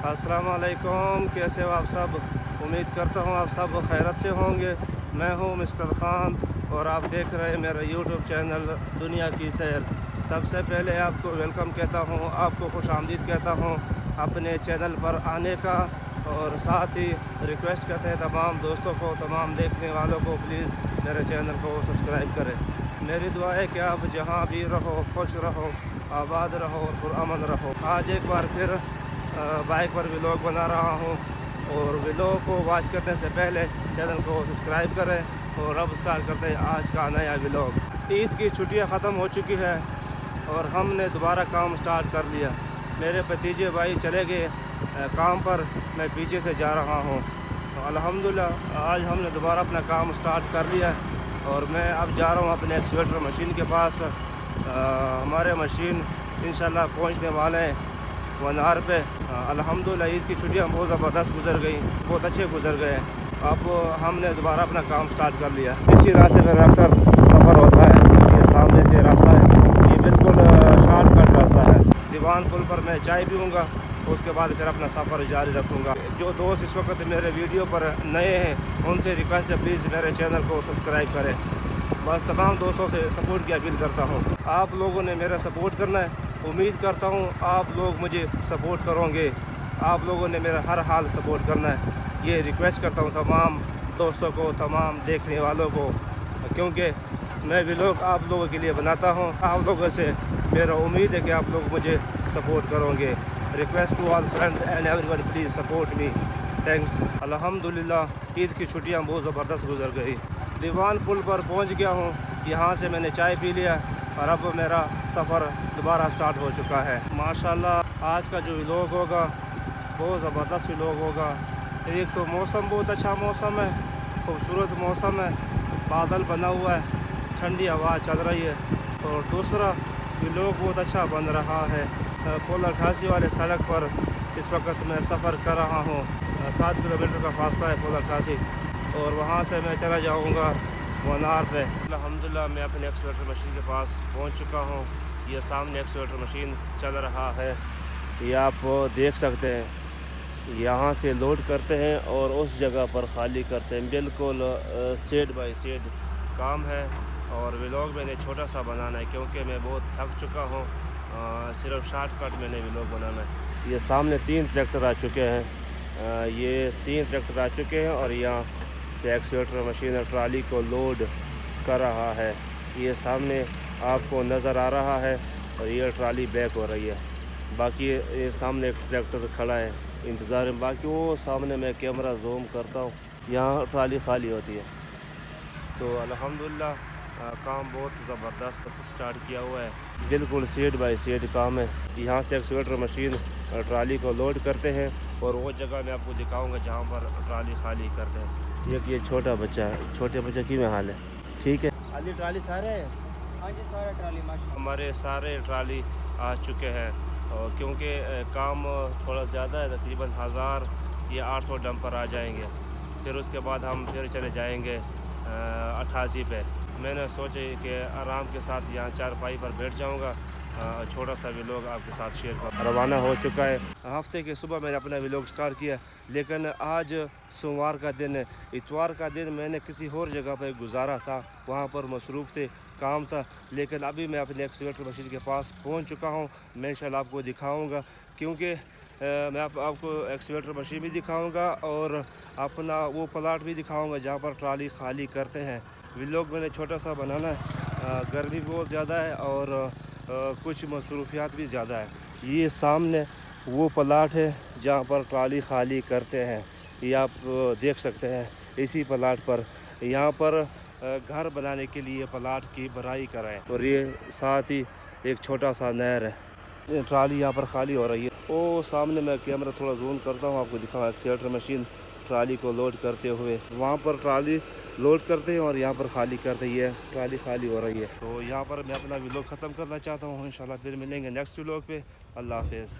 अस्सलाम वालेकुम, कैसे हो आप सब। उम्मीद करता हूँ आप सब खैरत से होंगे। मैं हूँ मिस्टर ख़ान और आप देख रहे हैं मेरा यूट्यूब चैनल दुनिया की सैर। सबसे पहले आपको वेलकम कहता हूँ, आपको खुश आमदीद कहता हूँ अपने चैनल पर आने का, और साथ ही रिक्वेस्ट करते हैं तमाम दोस्तों को, तमाम देखने वालों को, प्लीज़ मेरे चैनल को सब्सक्राइब करें। मेरी दुआ है कि आप जहाँ भी रहो खुश रहो, आबाद रहो और पुरअमन रहो। आज एक बार फिर बाइक पर व्लॉग बना रहा हूँ, और व्लॉग को वॉच करने से पहले चैनल को सब्सक्राइब करें। और अब स्टार्ट करते हैं आज का नया व्लॉग। ईद की छुट्टियाँ ख़त्म हो चुकी है और हमने दोबारा काम स्टार्ट कर लिया। मेरे भतीजे भाई चले गए काम पर, मैं पीछे से जा रहा हूँ। तो अल्हम्दुलिल्लाह आज हमने दोबारा अपना काम स्टार्ट कर लिया, और मैं अब जा रहा हूँ अपने एक्सवेटर मशीन के पास। हमारे मशीन इंशाल्लाह पहुँचने वाले हैं वनार पे। अल्हम्दुलिल्लाह ईद की छुट्टियाँ बहुत ज़बरदस्त गुजर गई, बहुत अच्छे गुजर गए। अब हमने दोबारा अपना काम स्टार्ट कर लिया। इसी रास्ते पर अक्सर सफ़र होता है। ये सामने से रास्ता है, ये बिल्कुल शॉर्टकट रास्ता है। दीवान पुल पर मैं चाय पीऊँगा, उसके बाद फिर अपना सफ़र जारी रखूँगा। जो दोस्त इस वक्त मेरे वीडियो पर नए हैं उनसे रिक्वेस्ट है, प्लीज़ मेरे चैनल को सब्सक्राइब करें। बस तमाम दोस्तों से सपोर्ट की अपील करता हूँ। आप लोगों ने मेरा सपोर्ट करना है। उम्मीद करता हूँ आप लोग मुझे सपोर्ट करोगे। आप लोगों ने मेरा हर हाल सपोर्ट करना है, ये रिक्वेस्ट करता हूँ तमाम दोस्तों को, तमाम देखने वालों को, क्योंकि मैं व्लॉग आप लोगों के लिए बनाता हूँ। आप लोगों से मेरा उम्मीद है कि आप लोग मुझे सपोर्ट करोगे। Request to all friends and everyone, please support me, thanks. अल्हम्दुलिल्लाह ईद की छुट्टियाँ बहुत ज़बरदस्त गुजर गई। दीवान पुल पर पहुँच गया हूँ, यहाँ से मैंने चाय पी लिया और अब मेरा सफ़र दोबारा स्टार्ट हो चुका है। माशाल्लाह आज का जो व्लॉग होगा बहुत ज़बरदस्त व्लॉग होगा। एक तो मौसम बहुत अच्छा मौसम है, खूबसूरत मौसम है, बादल बना हुआ है, ठंडी हवा चल रही है। और दूसरा व्लॉग बहुत अच्छा बन रहा है। पुल 88 वाले सड़क पर इस वक्त मैं सफ़र कर रहा हूँ। 7 किलोमीटर का फासला है पुल 88, और वहाँ से मैं चला जाऊँगा वनार पे। अल्हम्दुलिल्लाह मैं अपने एक्सवेटर मशीन के पास पहुंच चुका हूं। ये सामने एक्सवेटर मशीन चल रहा है, ये आप देख सकते हैं। यहाँ से लोड करते हैं और उस जगह पर ख़ाली करते हैं। बिल्कुल सेड बाय सेड काम है। और व्लॉग मैंने छोटा सा बनाना है क्योंकि मैं बहुत थक चुका हूँ। सिर्फ शॉर्टकट मैंने व्लॉग बनाना है। ये सामने 3 ट्रैक्टर आ चुके हैं, ये 3 ट्रैक्टर आ चुके हैं, और यहाँ से एक्सवेटर मशीन ट्राली को लोड कर रहा है। ये सामने आपको नज़र आ रहा है, और ये ट्राली बैक हो रही है। बाकी ये सामने एक ट्रैक्टर खड़ा है इंतज़ार में। बाकी वो सामने मैं कैमरा जूम करता हूँ, यहाँ ट्राली खाली होती है। तो अल्हम्दुलिल्लाह काम बहुत ज़बरदस्त स्टार्ट किया हुआ है। बिल्कुल सेड बाय सेड काम है। यहाँ से एक्सवेटर मशीन ट्राली को लोड करते हैं, और वो जगह मैं आपको दिखाऊंगा जहाँ पर ट्राली खाली करते हैं। एक ये छोटा बच्चा है, छोटे बच्चे की में हाल है, ठीक है। खाली ट्राली सारे हैं? हाँ जी, सारे ट्राली माशा। हमारे सारे ट्राली आ चुके हैं, और क्योंकि काम थोड़ा ज़्यादा है, तकरीबन 1000 या 800 डंपर आ जाएंगे। फिर उसके बाद हम फिर चले जाएंगे 88 पे। मैंने सोचा कि आराम के साथ यहाँ चारपाई पर बैठ जाऊँगा, छोटा सा व्लॉग आपके साथ शेयर कर। रवाना हो चुका है। हफ्ते के सुबह मैंने अपना व्लॉग स्टार्ट किया, लेकिन आज सोमवार का दिन है। इतवार का दिन मैंने किसी और जगह पर गुजारा था, वहाँ पर मसरूफ़ थे, काम था। लेकिन अभी मैं अपने एक्सवेटर मशीन के पास पहुँच चुका हूँ। मैं इंशाल्लाह आपको दिखाऊँगा, क्योंकि मैं आपको एक्सवेटर मशीन भी दिखाऊँगा और अपना वो प्लाट भी दिखाऊँगा जहाँ पर ट्राली खाली करते हैं। व्लॉग मैंने छोटा सा बनाना है, गर्मी बहुत ज़्यादा है और कुछ मसरूफियात भी ज़्यादा है। ये सामने वो प्लाट है जहाँ पर ट्राली खाली करते हैं, ये आप देख सकते हैं। इसी प्लाट पर यहाँ पर घर बनाने के लिए प्लाट की भराई कराएं, और ये साथ ही एक छोटा सा नहर है। ये ट्राली यहाँ पर खाली हो रही है। ओ सामने मैं कैमरा थोड़ा जूम करता हूँ, आपको दिखाऊँ एक्सवेटर मशीन ट्राली को लोड करते हुए। वहाँ पर ट्राली لوڈ کرتے ہیں اور یہاں پر خالی کرتے ہیں. ٹرالی خالی ہو رہی ہے. تو یہاں پر میں اپنا ولاگ ختم کرنا چاہتا ہوں. انشاءاللہ پھر ملیں گے نیکسٹ ولاگ پہ. اللہ حافظ.